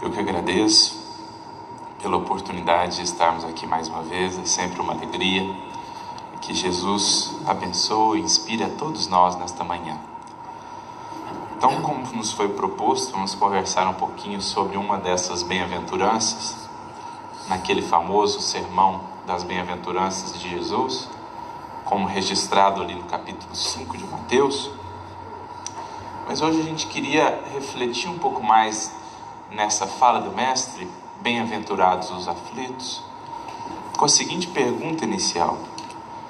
Eu que agradeço pela oportunidade de estarmos aqui mais uma vez, é sempre uma alegria. Que Jesus abençoe e inspire a todos nós nesta manhã. Então, como nos foi proposto, vamos conversar um pouquinho sobre uma dessas bem-aventuranças, naquele famoso sermão das bem-aventuranças de Jesus, como registrado ali no capítulo 5 de Mateus. Mas hoje a gente queria refletir um pouco mais nessa fala do Mestre, bem-aventurados os aflitos, com a seguinte pergunta inicial: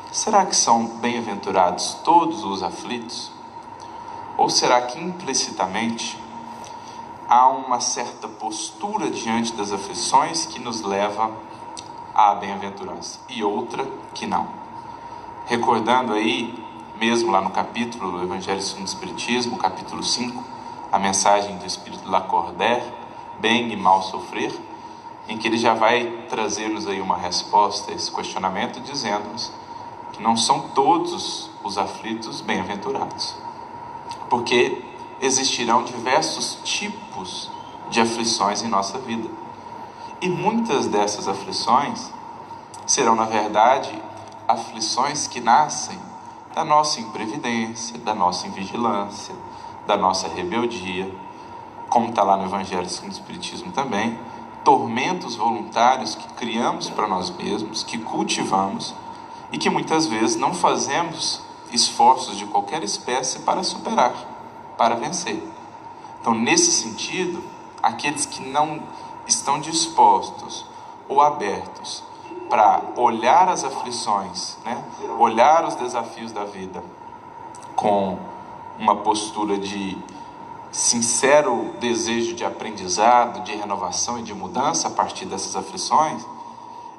será que são bem-aventurados todos os aflitos? Ou será que implicitamente há uma certa postura diante das aflições que nos leva à bem-aventurança e outra que não? Recordando aí, mesmo lá no capítulo do Evangelho segundo o Espiritismo, capítulo 5, a mensagem do Espírito Lacordaire, bem e mal sofrer, em que ele já vai trazer-nos aí uma resposta a esse questionamento, dizendo-nos que não são todos os aflitos bem-aventurados, porque existirão diversos tipos de aflições em nossa vida, e muitas dessas aflições serão, na verdade, aflições que nascem da nossa imprevidência, da nossa invigilância, da nossa rebeldia, como está lá no Evangelho segundo o Espiritismo também, tormentos voluntários que criamos para nós mesmos, que cultivamos e que muitas vezes não fazemos esforços de qualquer espécie para superar, para vencer. Então, nesse sentido, aqueles que não estão dispostos ou abertos para olhar as aflições, olhar os desafios da vida com uma postura de sincero desejo de aprendizado, de renovação e de mudança a partir dessas aflições,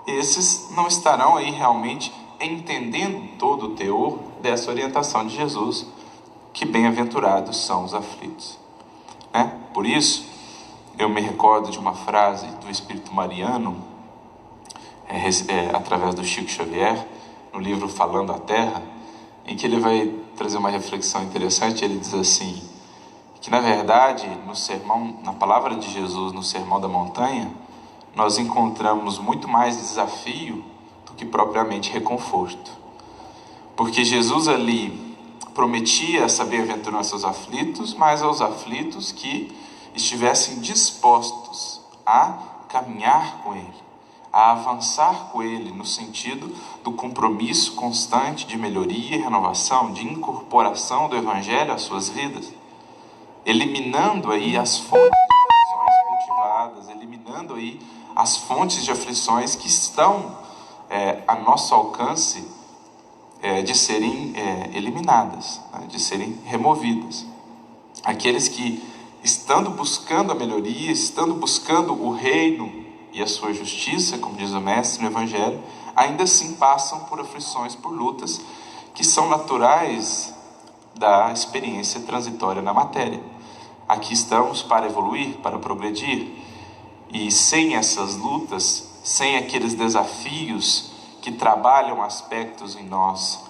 esses não estarão aí realmente entendendo todo o teor dessa orientação de Jesus, que bem-aventurados são os aflitos. Por isso, eu me recordo de uma frase do Espírito Mariano, através do Chico Xavier, no livro Falando a Terra, em que ele vai trazer uma reflexão interessante. Ele diz assim, que na verdade, no sermão, na palavra de Jesus, no Sermão da Montanha, nós encontramos muito mais desafio do que propriamente reconforto. Porque Jesus ali prometia essa bem-aventurança aos aflitos, mas aos aflitos que estivessem dispostos a caminhar com Ele, a avançar com Ele no sentido do compromisso constante de melhoria e renovação, de incorporação do Evangelho às suas vidas, eliminando aí as fontes de aflições cultivadas, eliminando aí as fontes de aflições que estão a nosso alcance de serem eliminadas, de serem removidas. Aqueles que, estando buscando a melhoria, estando buscando o reino e a sua justiça, como diz o Mestre no Evangelho, ainda assim passam por aflições, por lutas que são naturais da experiência transitória na matéria. Aqui estamos para evoluir, para progredir, e sem essas lutas, sem aqueles desafios que trabalham aspectos em nós,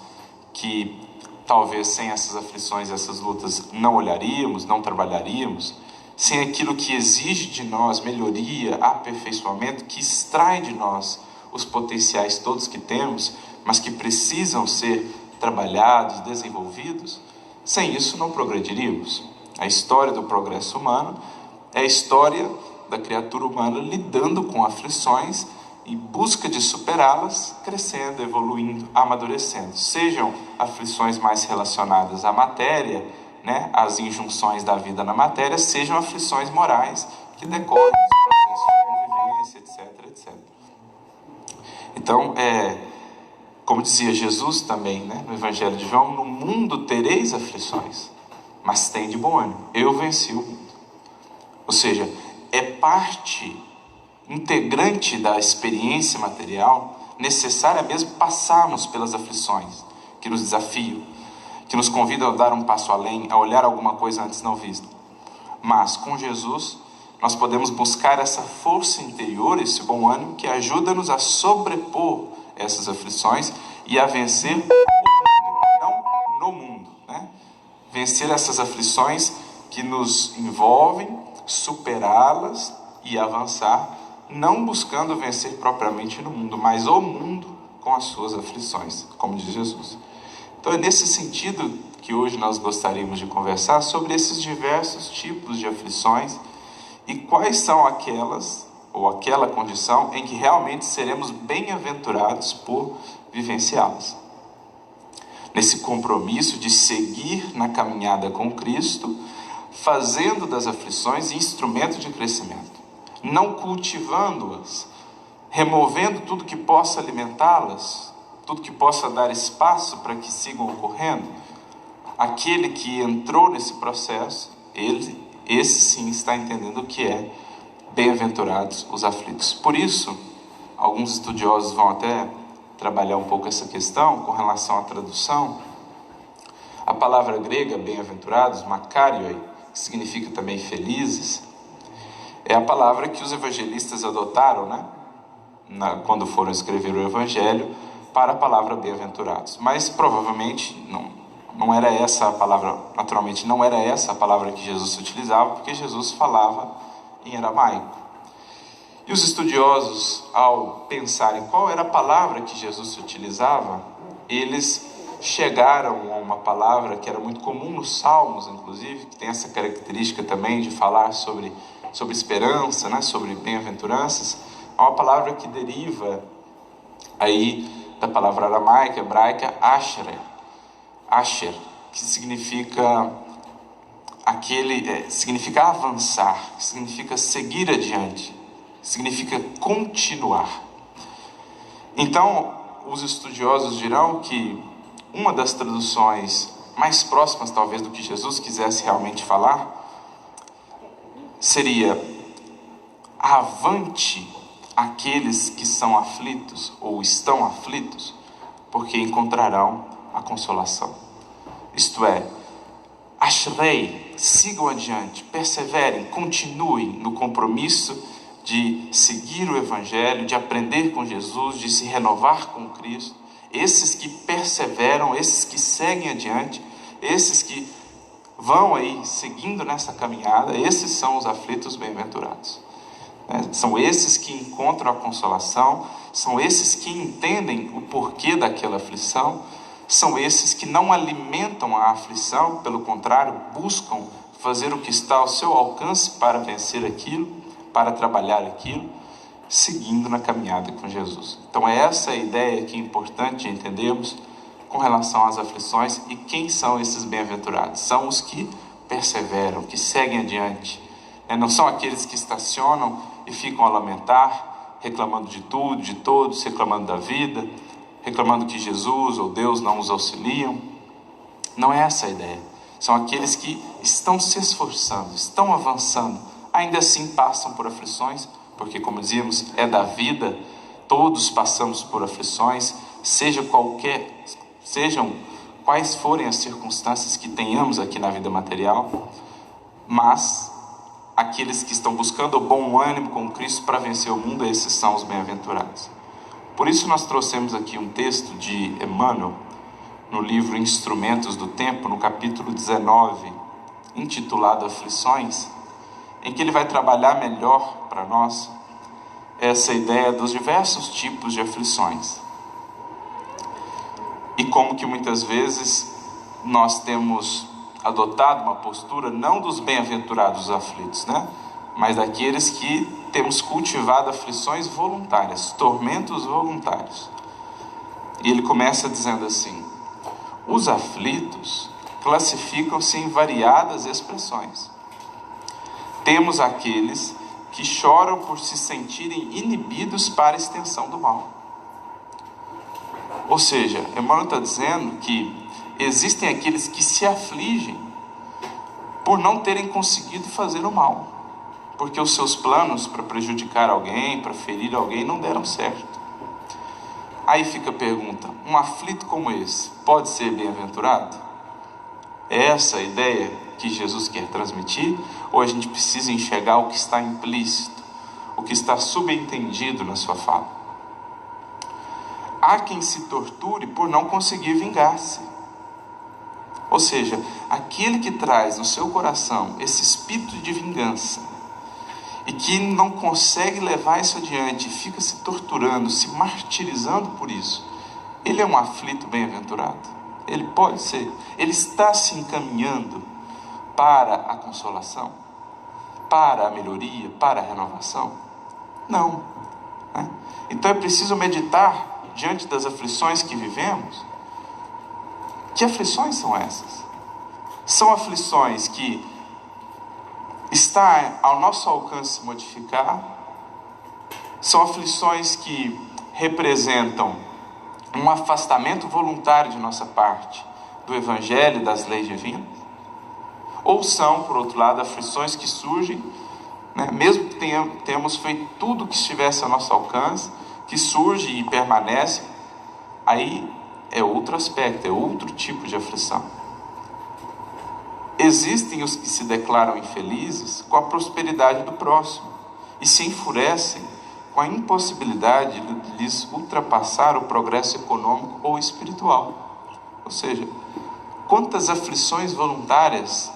que talvez sem essas aflições, essas lutas não olharíamos, não trabalharíamos, sem aquilo que exige de nós melhoria, aperfeiçoamento, que extrai de nós os potenciais todos que temos, mas que precisam ser trabalhados, desenvolvidos, sem isso não progrediríamos. A história do progresso humano é a história da criatura humana lidando com aflições em busca de superá-las, crescendo, evoluindo, amadurecendo. Sejam aflições mais relacionadas à matéria, às injunções da vida na matéria, sejam aflições morais que decorrem dos processos de convivência, etc, etc. Então, como dizia Jesus também, no Evangelho de João, no mundo tereis aflições, mas tem de bom ânimo, eu venci o mundo. Ou seja, é parte integrante da experiência material, necessária mesmo passarmos pelas aflições que nos desafiam, que nos convidam a dar um passo além, a olhar alguma coisa antes não vista. Mas com Jesus, nós podemos buscar essa força interior, esse bom ânimo que ajuda-nos a sobrepor essas aflições e a vencer não no mundo, vencer essas aflições que nos envolvem, superá-las e avançar, não buscando vencer propriamente no mundo, mas o mundo com as suas aflições, como diz Jesus. Então é nesse sentido que hoje nós gostaríamos de conversar sobre esses diversos tipos de aflições e quais são aquelas, ou aquela condição em que realmente seremos bem-aventurados por vivenciá-las. Nesse compromisso de seguir na caminhada com Cristo, fazendo das aflições instrumento de crescimento, não cultivando-as, removendo tudo que possa alimentá-las, tudo que possa dar espaço para que sigam ocorrendo. Aquele que entrou nesse processo, esse sim está entendendo o que é bem-aventurados os aflitos. Por isso, alguns estudiosos vão até trabalhar um pouco essa questão com relação à tradução. A palavra grega bem-aventurados, makarioi, que significa também felizes, é a palavra que os evangelistas adotaram, quando foram escrever o evangelho, para a palavra bem-aventurados. Mas provavelmente não era essa a palavra, naturalmente não era essa a palavra que Jesus utilizava, porque Jesus falava em aramaico. E os estudiosos, ao pensarem qual era a palavra que Jesus utilizava, eles chegaram a uma palavra que era muito comum nos Salmos, inclusive, que tem essa característica também de falar sobre esperança, sobre bem-aventuranças. É uma palavra que deriva aí da palavra aramaica, hebraica, asher, que significa significa avançar, significa seguir adiante, significa continuar. Então, os estudiosos dirão que uma das traduções mais próximas, talvez, do que Jesus quisesse realmente falar, seria: avante aqueles que são aflitos ou estão aflitos, porque encontrarão a consolação. Isto é, ashrei, sigam adiante, perseverem, continuem no compromisso de seguir o Evangelho, de aprender com Jesus, de se renovar com Cristo. Esses que perseveram, esses que seguem adiante, esses que vão aí seguindo nessa caminhada, esses são os aflitos bem-aventurados. São esses que encontram a consolação, são esses que entendem o porquê daquela aflição, são esses que não alimentam a aflição, pelo contrário, buscam fazer o que está ao seu alcance para vencer aquilo, para trabalhar aquilo, seguindo na caminhada com Jesus. Então essa é a ideia que é importante entendermos com relação às aflições. E quem são esses bem-aventurados? São os que perseveram, que seguem adiante. Não são aqueles que estacionam e ficam a lamentar, reclamando de tudo, de todos, reclamando da vida, reclamando que Jesus ou Deus não os auxiliam. Não é essa a ideia. São aqueles que estão se esforçando, estão avançando, ainda assim passam por aflições, porque, como dizíamos, é da vida, todos passamos por aflições, sejam quais forem as circunstâncias que tenhamos aqui na vida material, mas aqueles que estão buscando o bom ânimo com Cristo para vencer o mundo, esses são os bem-aventurados. Por isso nós trouxemos aqui um texto de Emmanuel, no livro Instrumentos do Tempo, no capítulo 19, intitulado Aflições, em que ele vai trabalhar melhor para nós essa ideia dos diversos tipos de aflições. E como que muitas vezes nós temos adotado uma postura não dos bem-aventurados aflitos, mas daqueles que temos cultivado aflições voluntárias, tormentos voluntários. E ele começa dizendo assim: os aflitos classificam-se em variadas expressões. Temos aqueles que choram por se sentirem inibidos para a extensão do mal. Ou seja, Emmanuel está dizendo que existem aqueles que se afligem por não terem conseguido fazer o mal, porque os seus planos para prejudicar alguém, para ferir alguém, não deram certo. Aí fica a pergunta: um aflito como esse pode ser bem-aventurado? É essa a ideia que Jesus quer transmitir? Ou a gente precisa enxergar o que está implícito, o que está subentendido na sua fala? Há quem se torture por não conseguir vingar-se. Ou seja, aquele que traz no seu coração esse espírito de vingança e que não consegue levar isso adiante, fica se torturando, se martirizando por isso, ele é um aflito bem-aventurado? Ele pode ser. Ele está se encaminhando para a consolação, para a melhoria, para a renovação? Não, né? Então é preciso meditar diante das aflições que vivemos. Que aflições são essas? São aflições que está ao nosso alcance modificar? São aflições que representam um afastamento voluntário de nossa parte do Evangelho e das leis divinas? Ou são, por outro lado, aflições que surgem, né, mesmo que tenhamos feito tudo o que estivesse ao nosso alcance, que surge e permanece, aí é outro aspecto, é outro tipo de aflição. Existem os que se declaram infelizes com a prosperidade do próximo e se enfurecem com a impossibilidade de lhes ultrapassar o progresso econômico ou espiritual. Ou seja, quantas aflições voluntárias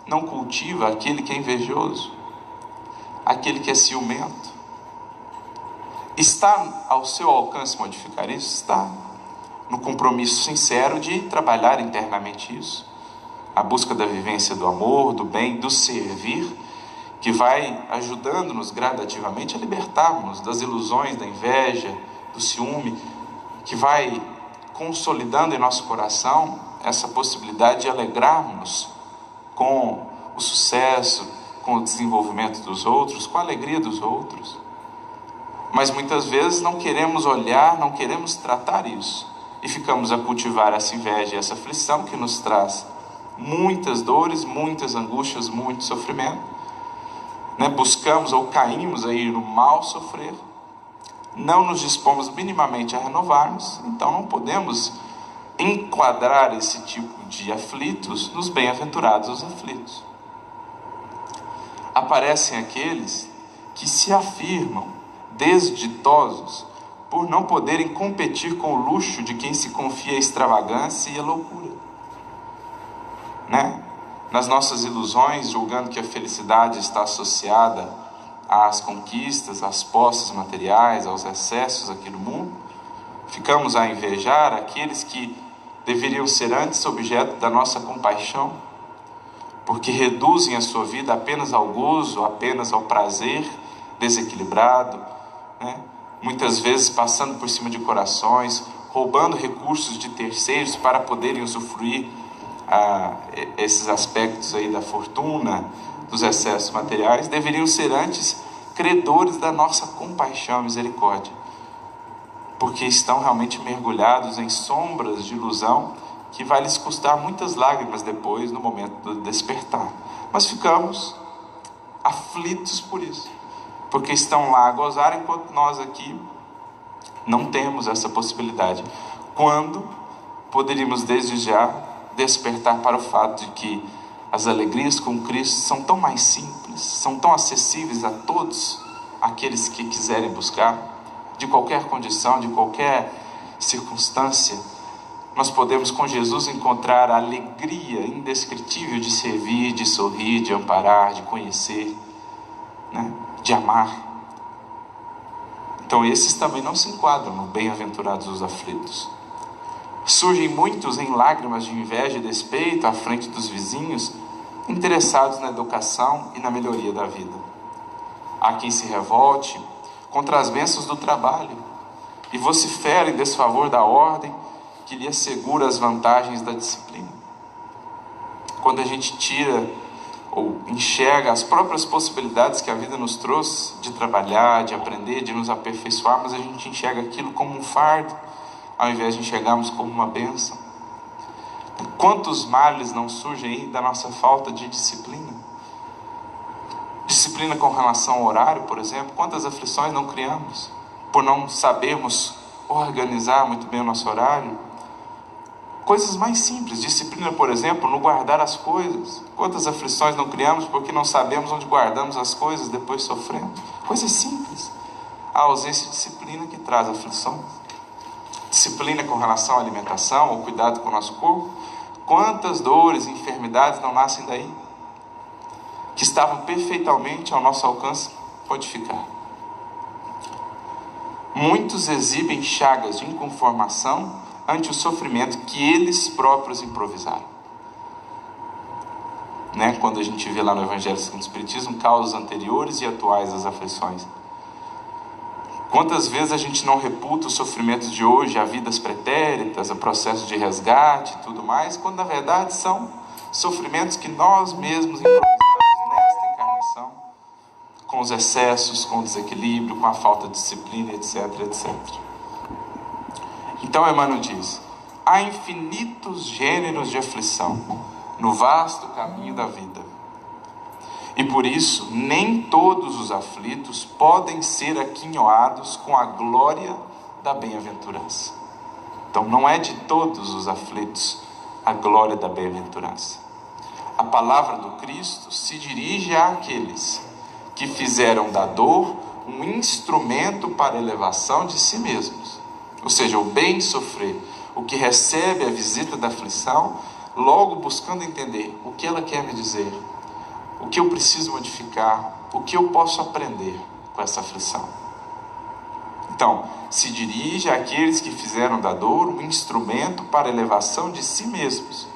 não cultiva aquele que é invejoso, aquele que é ciumento? Está ao seu alcance modificar isso? Está. No compromisso sincero de trabalhar internamente isso. A busca da vivência do amor, do bem, do servir, que vai ajudando-nos gradativamente a libertarmos das ilusões, da inveja, do ciúme, que vai consolidando em nosso coração essa possibilidade de alegrarmos com o sucesso, com o desenvolvimento dos outros, com a alegria dos outros. Mas muitas vezes não queremos olhar, não queremos tratar isso, e ficamos a cultivar essa inveja e essa aflição que nos traz muitas dores, muitas angústias, muito sofrimento, né? Buscamos ou caímos aí no mal sofrer, não nos dispomos minimamente a renovarmos, então não podemos enquadrar esse tipo de aflitos nos bem-aventurados os aflitos. Aparecem aqueles que se afirmam desditosos por não poderem competir com o luxo de quem se confia à extravagância e à loucura, né? Nas nossas ilusões, julgando que a felicidade está associada às conquistas, às posses materiais, aos excessos aqui no mundo, ficamos a invejar aqueles que deveriam ser antes objeto da nossa compaixão, porque reduzem a sua vida apenas ao gozo, apenas ao prazer desequilibrado, né? Muitas vezes passando por cima de corações, roubando recursos de terceiros para poderem usufruir esses aspectos aí da fortuna, dos excessos materiais. Deveriam ser antes credores da nossa compaixão e misericórdia, porque estão realmente mergulhados em sombras de ilusão que vai lhes custar muitas lágrimas depois, no momento do despertar. Mas ficamos aflitos por isso, porque estão lá a gozar, enquanto nós aqui não temos essa possibilidade. Quando poderíamos desde já despertar para o fato de que as alegrias com Cristo são tão mais simples, são tão acessíveis a todos aqueles que quiserem buscar, de qualquer condição, de qualquer circunstância. Nós podemos com Jesus encontrar a alegria indescritível de servir, de sorrir, de amparar, de conhecer, né? De amar. Então esses também não se enquadram no bem-aventurados os aflitos. Surgem muitos em lágrimas de inveja e despeito à frente dos vizinhos, interessados na educação e na melhoria da vida. Há quem se revolte contra as bênçãos do trabalho e vocifera em desfavor da ordem que lhe assegura as vantagens da disciplina. Quando a gente tira ou enxerga as próprias possibilidades que a vida nos trouxe de trabalhar, de aprender, de nos aperfeiçoar, mas a gente enxerga aquilo como um fardo, ao invés de enxergarmos como uma bênção. Quantos males não surgem aí da nossa falta de disciplina? Disciplina com relação ao horário, por exemplo. Quantas aflições não criamos por não sabermos organizar muito bem o nosso horário? Coisas mais simples, disciplina, por exemplo, no guardar as coisas. Quantas aflições não criamos porque não sabemos onde guardamos as coisas, depois sofremos? Coisas simples. A ausência de disciplina que traz aflições. Disciplina com relação à alimentação, ao cuidado com o nosso corpo. Quantas dores e enfermidades não nascem daí? Que estavam perfeitamente ao nosso alcance modificar. Muitos exibem chagas de inconformação ante o sofrimento que eles próprios improvisaram. Quando a gente vê lá no Evangelho segundo o Espiritismo, causas anteriores e atuais das aflições. Quantas vezes a gente não reputa os sofrimentos de hoje a vidas pretéritas, a processos de resgate e tudo mais, quando na verdade são sofrimentos que nós mesmos improvisamos nesta encarnação, com os excessos, com o desequilíbrio, com a falta de disciplina, etc, etc. Então Emmanuel diz: há infinitos gêneros de aflição no vasto caminho da vida. E por isso, nem todos os aflitos podem ser aquinhoados com a glória da bem-aventurança. Então, não é de todos os aflitos a glória da bem-aventurança. A palavra do Cristo se dirige àqueles que fizeram da dor um instrumento para a elevação de si mesmos. Ou seja, o bem sofrer, o que recebe a visita da aflição, logo buscando entender o que ela quer me dizer, o que eu preciso modificar, o que eu posso aprender com essa aflição. Então, se dirige àqueles que fizeram da dor um instrumento para a elevação de si mesmos,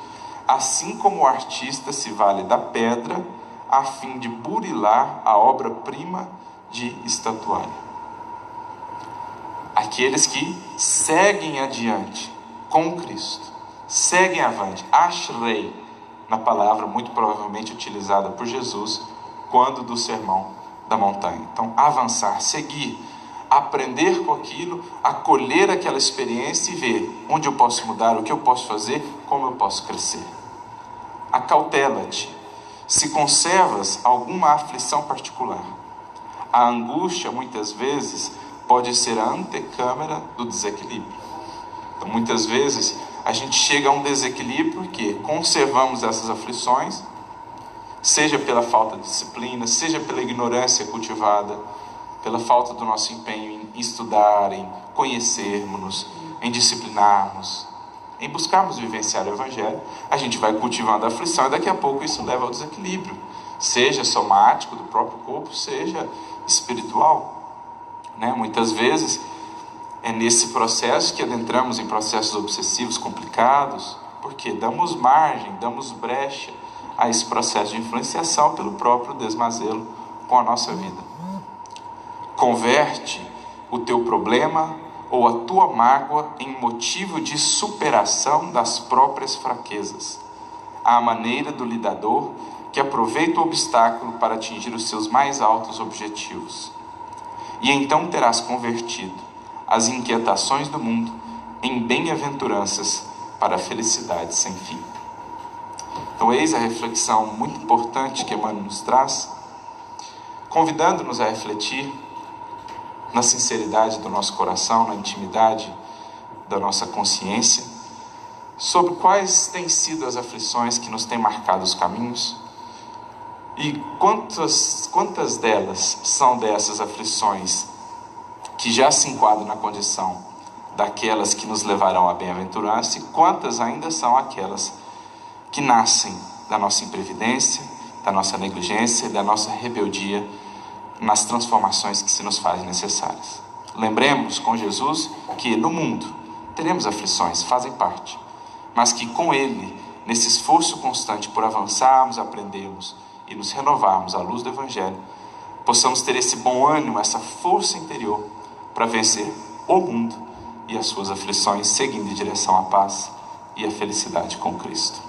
assim como o artista se vale da pedra a fim de burilar a obra-prima de estatuária. Aqueles que seguem adiante com Cristo, seguem avante, ashrei, na palavra muito provavelmente utilizada por Jesus quando do sermão da montanha. Então, avançar, seguir, aprender com aquilo, acolher aquela experiência e ver onde eu posso mudar, o que eu posso fazer, como eu posso crescer. Acautela-te, se conservas alguma aflição particular. A angústia, muitas vezes, pode ser a antecâmara do desequilíbrio. Então, muitas vezes, a gente chega a um desequilíbrio que conservamos essas aflições, seja pela falta de disciplina, seja pela ignorância cultivada, pela falta do nosso empenho em estudar, em conhecermos, em disciplinarmos, em buscarmos vivenciar o Evangelho. A gente vai cultivando a aflição e daqui a pouco isso leva ao desequilíbrio, seja somático do próprio corpo, seja espiritual. Muitas vezes é nesse processo que adentramos em processos obsessivos complicados, porque damos margem, damos brecha a esse processo de influenciação pelo próprio desmazelo com a nossa vida. Converte o teu problema ou a tua mágoa em motivo de superação das próprias fraquezas, à maneira do lidador que aproveita o obstáculo para atingir os seus mais altos objetivos. E então terás convertido as inquietações do mundo em bem-aventuranças para a felicidade sem fim. Então, eis a reflexão muito importante que Emmanuel nos traz, convidando-nos a refletir na sinceridade do nosso coração, na intimidade da nossa consciência, sobre quais têm sido as aflições que nos têm marcado os caminhos e quantas delas são dessas aflições que já se enquadram na condição daquelas que nos levarão à bem-aventurança e quantas ainda são aquelas que nascem da nossa imprevidência, da nossa negligência e da nossa rebeldia nas transformações que se nos fazem necessárias. Lembremos com Jesus que no mundo teremos aflições, fazem parte, mas que com Ele, nesse esforço constante por avançarmos, aprendermos e nos renovarmos à luz do Evangelho, possamos ter esse bom ânimo, essa força interior para vencer o mundo e as suas aflições, seguindo em direção à paz e à felicidade com Cristo.